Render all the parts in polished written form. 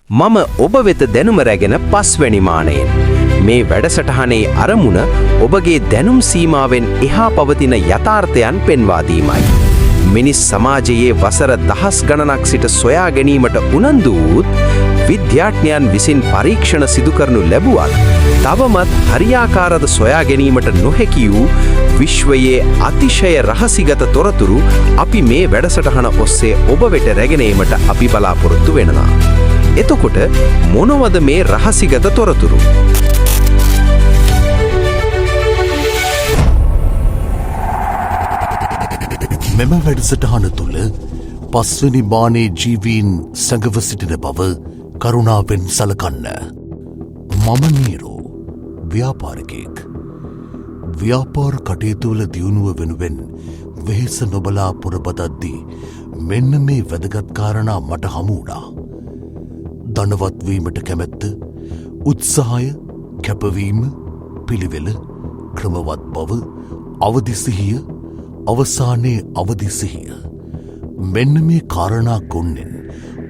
මම ඔබ වෙත දැනුම රැගෙන පස්වැනි මානයෙන්. මේ වැඩසටහනේ අරමුණ ඔබගේ දැනුම් සීමාවෙන් එහා පවතින යථාර්ථයන් පෙන්වා දීමයි. මිනිස් සමාජයේ වසර දහස් ගණනක් සිට සොයා ගැනීමට උනන්දු වූත් විද්‍යාඥයන් විසින් පරීක්ෂණ සිදු කරනු ලැබුවත් තවමත් හරියාකාරද සොයා ගැනීමට නොහැකි වූ විශ්වයේ අතිශය රහසිගත තොරතුරු අපි මේ වැඩසටහන ඔස්සේ ඔබ වෙත රැගෙන ඒමට අපි බලාපොරොත්තු වෙනවා. එතකොට මොනවද මේ රහසිගත තොරතුරු? මෙම වැඩසටහන තුළ පස්වැනි මානයේ ජීවීන් සැඟව සිටින බව කරුණාවෙන් සලකන්න. මම නීරෝ ව්‍යාපාරිකයෙක්. ව්‍යාපාර කටයුතුවල දියුණුව වෙනුවෙන් වෙහෙස නොබලා පුරබදද්දී මෙන්න මේ වැදගත් කාරණා මට හමු වුණා. ධනවත්වීමට කැමැත්ත, උත්සාහය, කැපවීම, පිළිවෙල, ක්‍රමවත් බව, අවදිසිහිය, අවසානයේ අවදිසිහිය. මෙන්න මේ කාරණා ගොන්නෙන්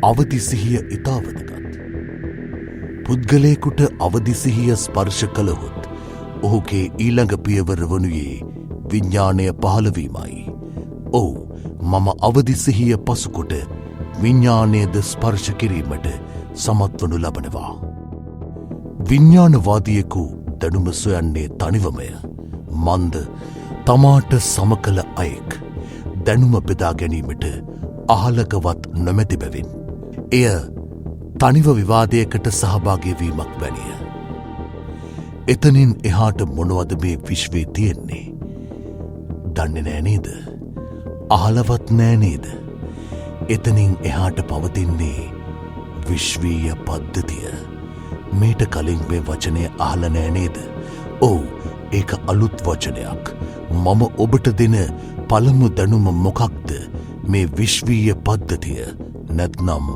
අවදිසිහිය ඉතා වැදගත්. පුද්ගලයෙකුට අවදිසිහිය ස්පර්ශ කළහොත් ඔහුගේ ඊළඟ පියවර වනුයේ විඤ්ඤාණය පහළවීමයි. ඔව්, මම අවදිසිහිය පසුකොට විඤ්ඤාණයද ස්පර්ශ කිරීමට සමත්වනු ලබනවා. විඤ්ඤාණවාදියෙකු දැනුම සොයන්නේ තනිවමය. මන්ද තමාට සමකල අයෙක් දැනුම බෙදා ගැනීමට අහලකවත් නොමැති බැවින් එය තනිව විවාදයකට සහභාගී වීමක් වැනිය. එතනින් එහාට මොනවද මේ විශ්වයේ තියෙන්නේ? දන්නේ නෑ නේද? අහලවත් නෑ නේද? එතනින් එහාට පවතින්නේ විශ්වීය පද්ධතිය. මීට කලින් මේ වචනය අහලා නෑ නේද? ඔව්, ඒක අලුත් වචනයක්. මම ඔබට දෙන පළමු දැනුම මොකක්ද? මේ විශ්වීය පද්ධතිය නැත්නම්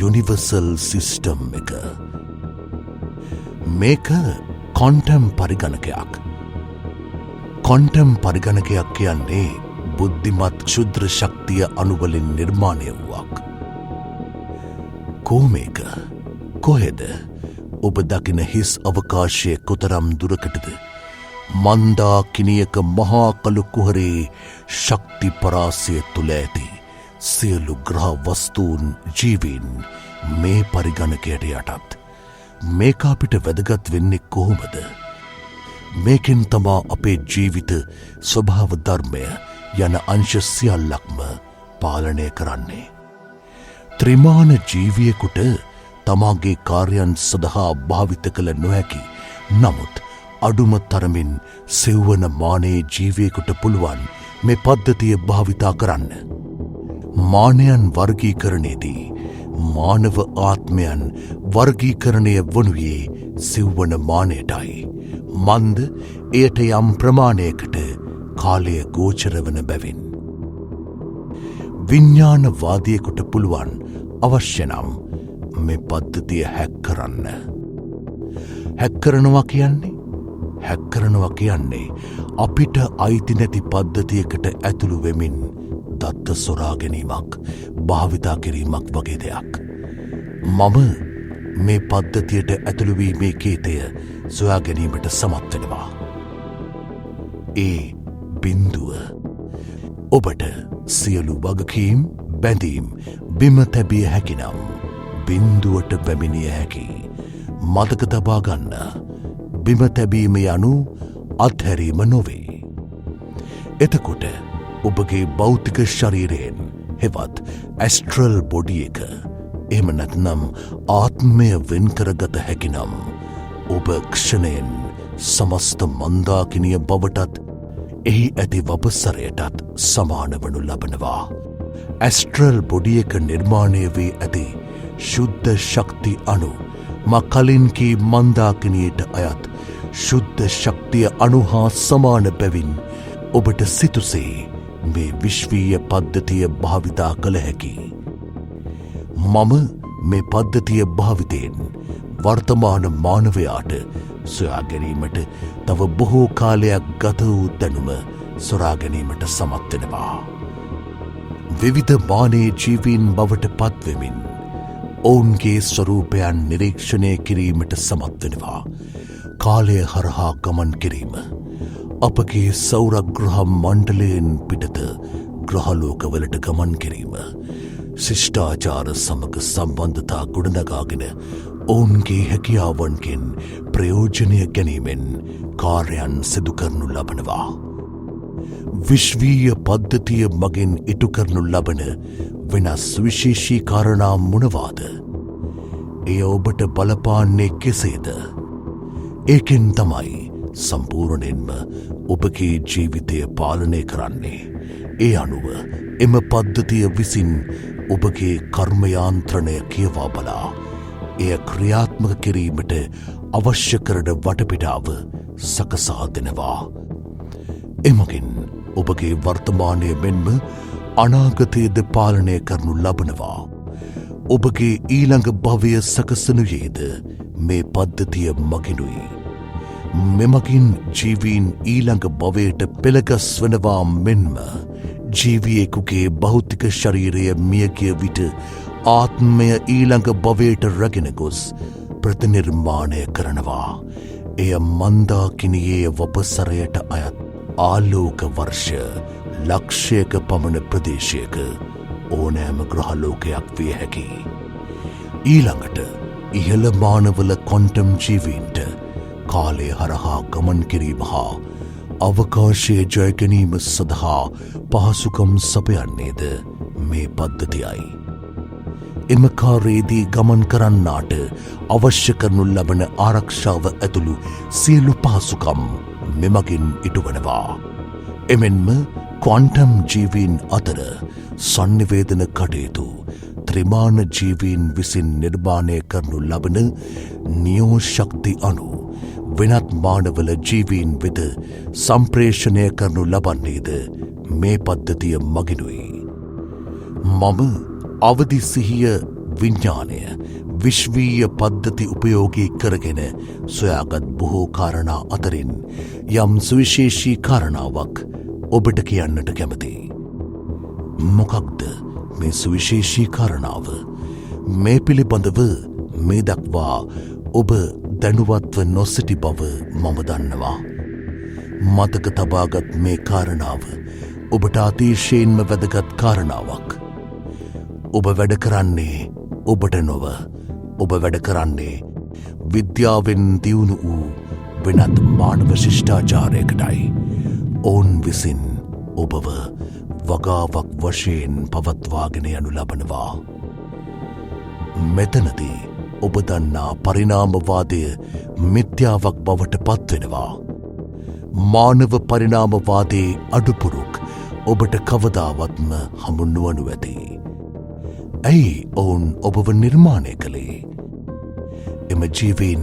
යුනිවර්සල් සිස්ටම් එක. මේක ක්වොන්ටම් පරිගණකයක්. ක්වොන්ටම් පරිගණකයක් කියන්නේ බුද්ධිමත් ක්ෂුද්‍ර ශක්තිය අණුවලින් නිර්මාණය වූවක්. කොහොමේක? කොහෙද? ඔබ දකින හිස් අවකාශයේ කොතරම් දුරකටද? මන්දාකිනියක මහා කළු කුහරේ ශක්ති පරාසය තුළ ඇති සියලු ග්‍රහ වස්තුන් ජීවීන් මේ පරිගණකයට යටත්. මේක අපිට වැදගත් වෙන්නේ කොහොමද? මේකෙන් තමා අපේ ජීවිත ස්වභාව ධර්මය යන අංශ සියල්ලක්ම පාලනය කරන්නේ. ත්‍රිමාන ජීවියෙකුට තමාගේ කාර්යයන් සඳහා භාවිත කළ නොහැකි, නමුත් අඩුම තරමින් සෙව්වන මානයේ ජීවියෙකුට පුළුවන් මේ පද්ධතිය භාවිතා කරන්න. මානයන් වර්ගීකරණයේදී මානව ආත්මයන් වර්ගීකරණය වනුයේ සිව්වන මානයටයි. මන්ද එයට යම් ප්‍රමාණයකට කාලය ගෝචර වන බැවින්. විඤ්ඤාණවාදියෙකුට පුළුවන් අවශ්‍ය නම් මේ පද්ධතිය හැක් කරන්න. හැක් කරනවා කියන්නේ අපිට අයිති නැති පද්ධතියකට ඇතුළු වෙමින් දත්ත සොරා ගැනීමක්, භාවිතා කිරීමක් වගේ දෙයක්. මම මේ පද්ධතියට ඇතුළුවීමේ කේතය සොයා ගැනීමට සමත් වෙනවා. ඒ බිඳුව. ඔබට සියලු වගකීම්, බැඳීම් බිම තැබිය හැකිනම් බිඳුවට පැමිණිය හැකි. මතක තබා ගන්න, බිම තැබීම යනු අත්හැරීම නොවේ. එතකොට ඔබගේ භෞතික ශරීරයෙන් හෙවත් ඇස්ට්‍රල් බොඩි එක, එහෙම නැත්නම් ආත්මය වෙන් කරගත හැකිනම් ඔබ ක්ෂණයෙන් සමස්ත මන්දාකිනිය බවටත් එහි ඇති වපසරයටත් සමාන වනු ලබනවා. ඇස්ට්‍රල් බොඩි එක නිර්මාණය වී ඇති ශුද්ධ ශක්ති අණු කලින් කී මන්දාකිනියට අයත් ශුද්ධ ශක්තිය අණු හා සමාන බැවින් ඔබට සිතුසේ මේ විශ්වීය පද්ධතිය භාවිතා කළ හැකි. මම මේ පද්ධතිය භාවිතයෙන් වර්තමාන මානවයාට සොයා ගැනීමට තව බොහෝ කාලයක් ගත වූ දැනුම සොරා ගැනීමට සමත් වෙනවා. විවිධ මානයේ ජීවීන් බවට පත්වෙමින් ඔවුන්ගේ ස්වරූපයන් නිරීක්ෂණය කිරීමට සමත්වෙනවා. කාලය හරහා ගමන් කිරීම. අපගේ සෞරග්‍රහ මණ්ඩලයෙන් පිටත ග්‍රහලෝකවලට ගමන් කිරීම. ශිෂ්ඨාචාර සමග සම්බන්ධතා ගොඩනගාගෙන ඔවුන්ගේ හැකියාවන්ගෙන් ප්‍රයෝජනය ගැනීමෙන් කාර්යන් සිදු කරනු ලබනවා. විශ්වීය පද්ධතිය මගින් ඉටු කරනු ලබන වෙනස් විශේෂී කාරණා මොනවාද? එය ඔබට බලපාන්නේ කෙසේද? ඒකෙන් තමයි සම්පූර්ණයෙන්ම ඔබගේ ජීවිතය පාලනය කරන්නේ. ඒ අනුව එම පද්ධතිය විසින් ඔබගේ කර්මයාන්ත්‍රණය කියවා බලා එය ක්‍රියාත්මක කිරීමට අවශ්‍ය කරන වටපිටාව සකසා දෙනවා. එමගින් ඔබගේ වර්තමානය මෙන්ම අනාගතයද පාලනය කරනු ලබනවා. ඔබගේ ඊළඟ භවය සකසනුයේද මේ පද්ධතිය මගිනුයි. මෙමගින් ජීවීන් ඊළඟ භවයට පෙළගස් වනවා මෙන්ම ජීවියෙකුගේ භෞතික ශරීරය මියගිය විට ආත්මය ඊළඟ භවයට රැගෙන ගොස් ප්‍රතිනිර්මාණය කරනවා. එය මන්දාකිනියේ වපසරයට අයත් ආලෝක වර්ෂ ලක්ෂයක පමණ ප්‍රදේශයක ඕනෑම ග්‍රහලෝකයක් විය හැකි. ඊළඟට ඉහළ මානවල කොන්ටම් ජීවීන්ට කාලය හරහා ගමන් කිරීම හා අවකාශය ජයගැනීම සඳහා පහසුකම් සපයන්නේද මේ පද්ධතියයි. එම කාර්යයේදී ගමන් කරන්නාට අවශ්‍ය කරනු ලබන ආරක්ෂාව ඇතුළු සියලු පහසුකම් මෙමගින් ඉටුවනවා. එමෙන්ම ක්වොන්ටම් ජීවීන් අතර සංනිවේදන කටයුතු ත්‍රිමාණ ජීවීන් විසින් නිර්මාණය කරනු ලබන නියෝ ශක්ති අනු වෙනත් මානවල ජීවීන් වෙත සම්ප්‍රේෂණය කරනු ලබන්නේද මේ පද්ධතිය මගිනුයි. මම අවදි සිහිය විඤ්ඥානය විශ්වීය පද්ධති උපයෝගී කරගෙන සොයාගත් බොහෝ කාරණා අතරින් යම් සුවිශේෂී කාරණාවක් ඔබට කියන්නට කැමති. මොකක්ද මේ සුවිශේෂී කාරණාව? මේ පිළිබඳව මේ දක්වා ඔබ දැනුවත්ව නොසිටි බව මම දන්නවා. මතක තබාගත් මේ කාරණාව ඔබට අතිශයින්ම වැදගත් කාරණාවක්. ඔබ වැඩ කරන්නේ ඔබට නොව. ඔබ වැඩ කරන්නේ විද්‍යාවෙන් දියුණු වූ වෙනත් මානව ශිෂ්ඨාචාරයකටයි. ඔවුන් විසින් ඔබව වගාවක් වශයෙන් පවත්වාගෙන යනු ලබනවා. මෙතනදී ඔබ දන්නා පරිණාමවාදය මිත්‍යාවක් බවට පත්වෙනවා. මානව පරිණාමවාදයේ අඩුපුරුක් ඔබට කවදාවත්ම හමු නොවනු ඇති. ඇයි ඔවුන් ඔබව නිර්මාණය කළේ? එම ජීවීන්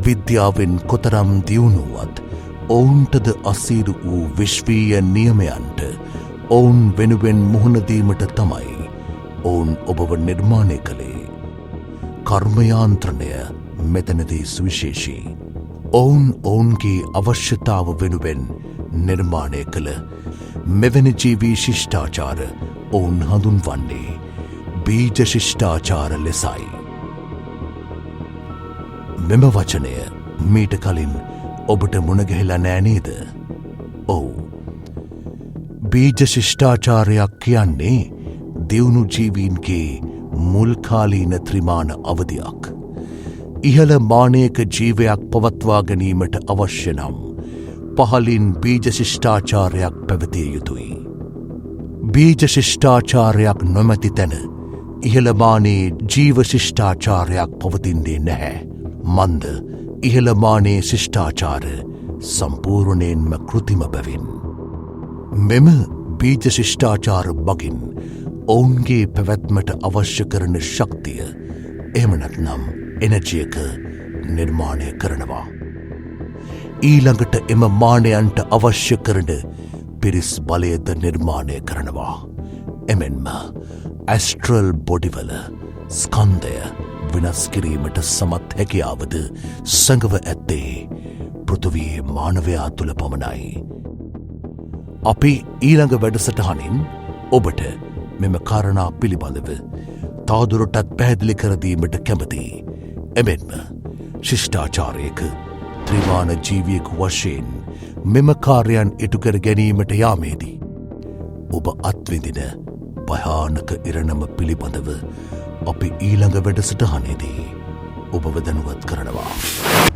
විද්‍යාවෙන් කොතරම් දියුණුවත් ඔවුන්ටද අසීරු වූ විශ්වීය නියමයන්ට ඔවුන් වෙනුවෙන් මුහුණදීමට තමයි ඔවුන් ඔබව නිර්මාණය කළේ. කර්මයාන්ත්‍රණය මෙතනදී සුවිශේෂී. ඔවුන් ඔවුන්ගේ අවශ්‍යතාව වෙනුවෙන් නිර්මාණය කළ මෙවැනි ජීවී ශිෂ්ඨාචාර ඔවුන් හඳුන්වන්නේ බීජ ශිෂ්ඨාචාර ලෙසයි. මෙම වචනය මීට කලින් ඔබට මුණගැහිලා නෑ නේද? ඔව්. බීජ ශිෂ්ඨාචාරයක් කියන්නේ දියුණු ජීවීන්ගේ මුල්කාලීන ත්‍රිමාණ අවධියක්. ඉහළ මානයක ජීවයක් පවත්වා ගැනීමට අවශ්‍ය නම් පහලින් බීජ ශිෂ්ඨාචාරයක් පැවතිය යුතුයි. බීජ ශිෂ්ඨාචාරයක් නොමැති තැන ඉහළමානයේ ජීව ශිෂ්ඨාචාරයක් පවතින්නේ නැහැ. මන්ද ඉහළමානයේ ශිෂ්ඨාචාර සම්පූර්ණයෙන්ම කෘතිම බැවින්. මෙම බීජ ශිෂ්ඨාචාර මගින් ඔවුන්ගේ පැවැත්මට අවශ්‍ය කරන ශක්තිය එමනත්නම් එනජියක නිර්මාණය කරනවා. ඊළඟට එම මානයන්ට අවශ්‍ය කරන පිරිස් බලයද නිර්මාණය කරනවා. එමෙන්ම ඇස්ට්‍රල් බොඩිවල ස්කන්ධය වෙනස් කිරීමට සමත් හැකියාවද සඟව ඇත්තේ පෘථුවියේ මානවයා තුළ පමණයි. අපි ඊළඟ වැඩසටහනින් ඔබට මෙම කාරණා පිළිබඳව තවදුරටත් පැහැදිලි කරදීමට කැමති. එමෙන්ම ශිෂ්ඨාචාරයක ත්‍රිමාණ ජීවියෙකු වශයෙන් මෙම කාර්යයන් ඉටුකර ගැනීමට යාමේදී. ඔබ අත්විඳින භයානක ඉරණම පිළිබඳව අපි ඊළඟ වැඩසටහනේදී ඔබව දැනුවත් කරනවා.